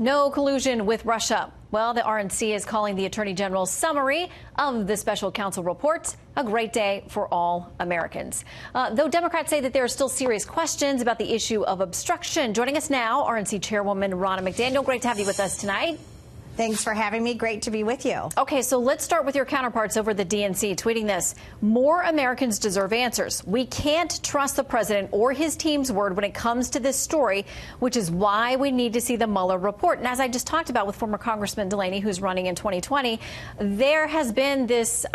No collusion with Russia. Well, the RNC is calling the Attorney General's summary of the special counsel report a great day for all Americans. Though Democrats say that there are still serious questions about the issue of obstruction. Joining us now, RNC Chairwoman Ronna McDaniel. Great to have you with us tonight. Thanks for having me. Great to be with you. Okay, so let's start with your counterparts over the DNC tweeting this. More Americans deserve answers. We can't trust the president or his team's word when it comes to this story, which is why we need to see the Mueller report. And as I just talked about with former Congressman Delaney, who's running in 2020, there has been this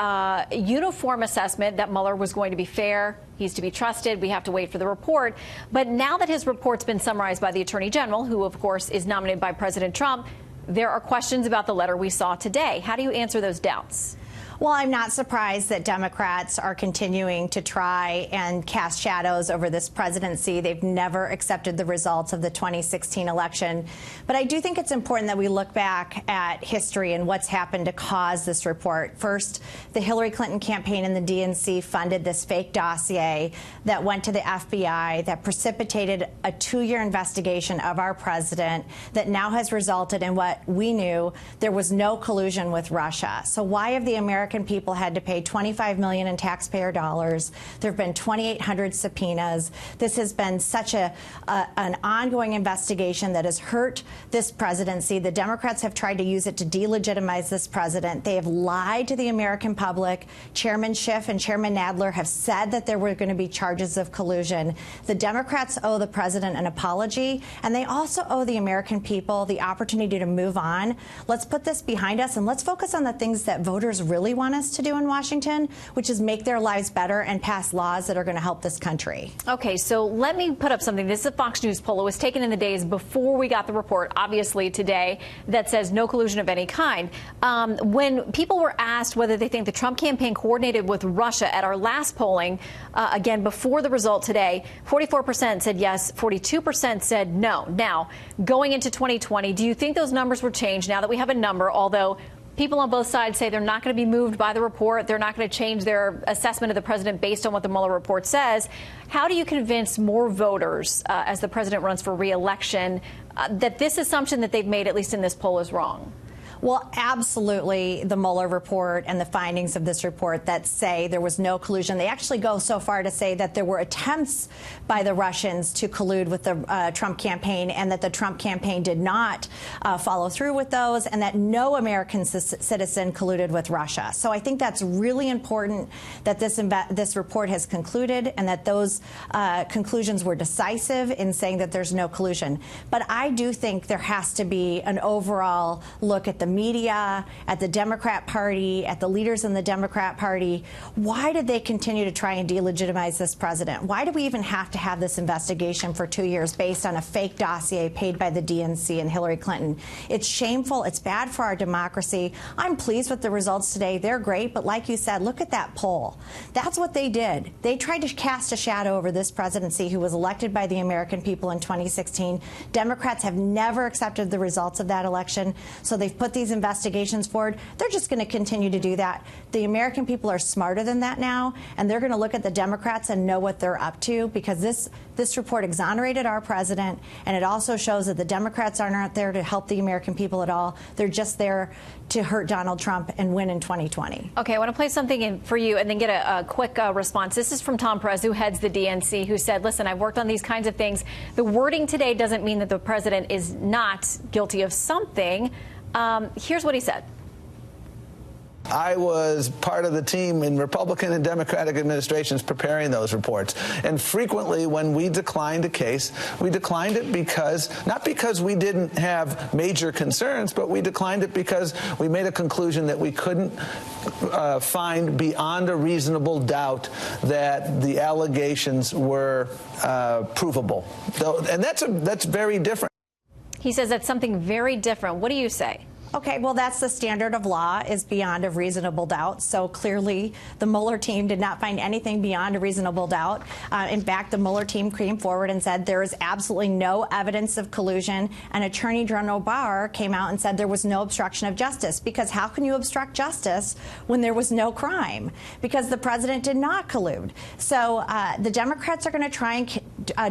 uniform assessment that Mueller was going to be fair. He's to be trusted. We have to wait for the report. But now that his report's been summarized by the Attorney General, who, of course, is nominated by President Trump, there are questions about the letter we saw today. How do you answer those doubts? Well, I'm not surprised that Democrats are continuing to try and cast shadows over this presidency. They've never accepted the results of the 2016 election. But I do think it's important that we look back at history and what's happened to cause this report. First, the Hillary Clinton campaign and the DNC funded this fake dossier that went to the FBI that precipitated a 2-year investigation of our president that now has resulted in what we knew there was no collusion with Russia. So why have the American people had to pay $25 million in taxpayer dollars? There have been 2,800 subpoenas. This has been such an ongoing investigation that has hurt this presidency. The Democrats have tried to use it to delegitimize this president. They have lied to the American public. Chairman Schiff and Chairman Nadler have said that there were going to be charges of collusion. The Democrats owe the president an apology, and they also owe the American people the opportunity to move on. Let's put this behind us, and let's focus on the things that voters really want us to do in Washington, which is make their lives better and pass laws that are going to help this country. Okay, so let me put up something. This is a Fox News poll. It was taken in the days before we got the report, obviously today, that says no collusion of any kind. When people were asked whether they think the Trump campaign coordinated with Russia at our last polling, again, before the result today, 44% said yes, 42% said no. Now, going into 2020, do you think those numbers were changed now that we have a number, although people on both sides say they're not going to be moved by the report. They're not going to change their assessment of the president based on what the Mueller report says. How do you convince more voters as the president runs for re-election that this assumption that they've made, at least in this poll, is wrong? Well, absolutely, the Mueller report and the findings of this report that say there was no collusion. They actually go so far to say that there were attempts by the Russians to collude with the Trump campaign and that the Trump campaign did not follow through with those and that no American citizen colluded with Russia. So I think that's really important that this report has concluded and that those conclusions were decisive in saying that there's no collusion. But I do think there has to be an overall look at the media, at the Democrat Party, at the leaders in the Democrat Party. Why did they continue to try and delegitimize this president? Why do we even have to have this investigation for 2 years based on a fake dossier paid by the DNC and Hillary Clinton? It's shameful. It's bad for our democracy. I'm pleased with the results today. They're great. But like you said, look at that poll. That's what they did. They tried to cast a shadow over this presidency who was elected by the American people in 2016. Democrats have never accepted the results of that election, so they've put these investigations forward. They're just going to continue to do that. The American people are smarter than that now, and they're going to look at the Democrats and know what they're up to, because this report exonerated our president, and it also shows that the Democrats aren't there to help the American people at all. They're just there to hurt Donald Trump and win in 2020. Okay, I want to play something in for you and then get a quick response. This is from Tom Perez, who heads the DNC, who said, listen, I've worked on these kinds of things. The wording today doesn't mean that the president is not guilty of something. Here's what he said. I was part of the team in Republican and Democratic administrations preparing those reports. And frequently when we declined a case, we declined it because, not because we didn't have major concerns, but we declined it because we made a conclusion that we couldn't find beyond a reasonable doubt that the allegations were provable. And that's very different. He says that's something very different. What do you say? Okay, well, that's the standard of law, is beyond a reasonable doubt. So clearly, the Mueller team did not find anything beyond a reasonable doubt. In fact, the Mueller team came forward and said there is absolutely no evidence of collusion. And Attorney General Barr came out and said there was no obstruction of justice. Because how can you obstruct justice when there was no crime? Because the president did not collude. So the Democrats are going to try and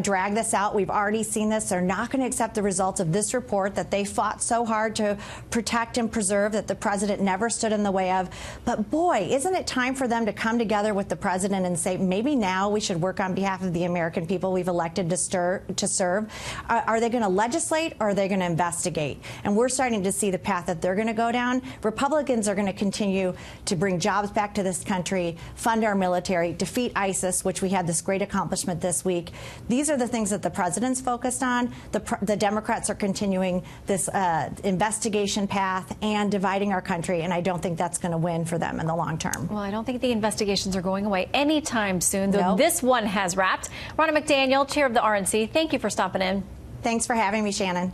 drag this out. We've already seen this. They're not going to accept the results of this report that they fought so hard to protect and preserve, that the president never stood in the way of. But boy, isn't it time for them to come together with the president and say, maybe now we should work on behalf of the American people we've elected to serve. Are they going to legislate, or are they going to investigate? And we're starting to see the path that they're going to go down. Republicans are going to continue to bring jobs back to this country, fund our military, defeat ISIS, which we had this great accomplishment this week. These are the things that the president's focused on. The Democrats are continuing this investigation path and dividing our country, and I don't think that's going to win for them in the long term. Well, I don't think the investigations are going away anytime soon, though. Nope. This one has wrapped. Ronna McDaniel, chair of the RNC, thank you for stopping in. Thanks for having me, Shannon.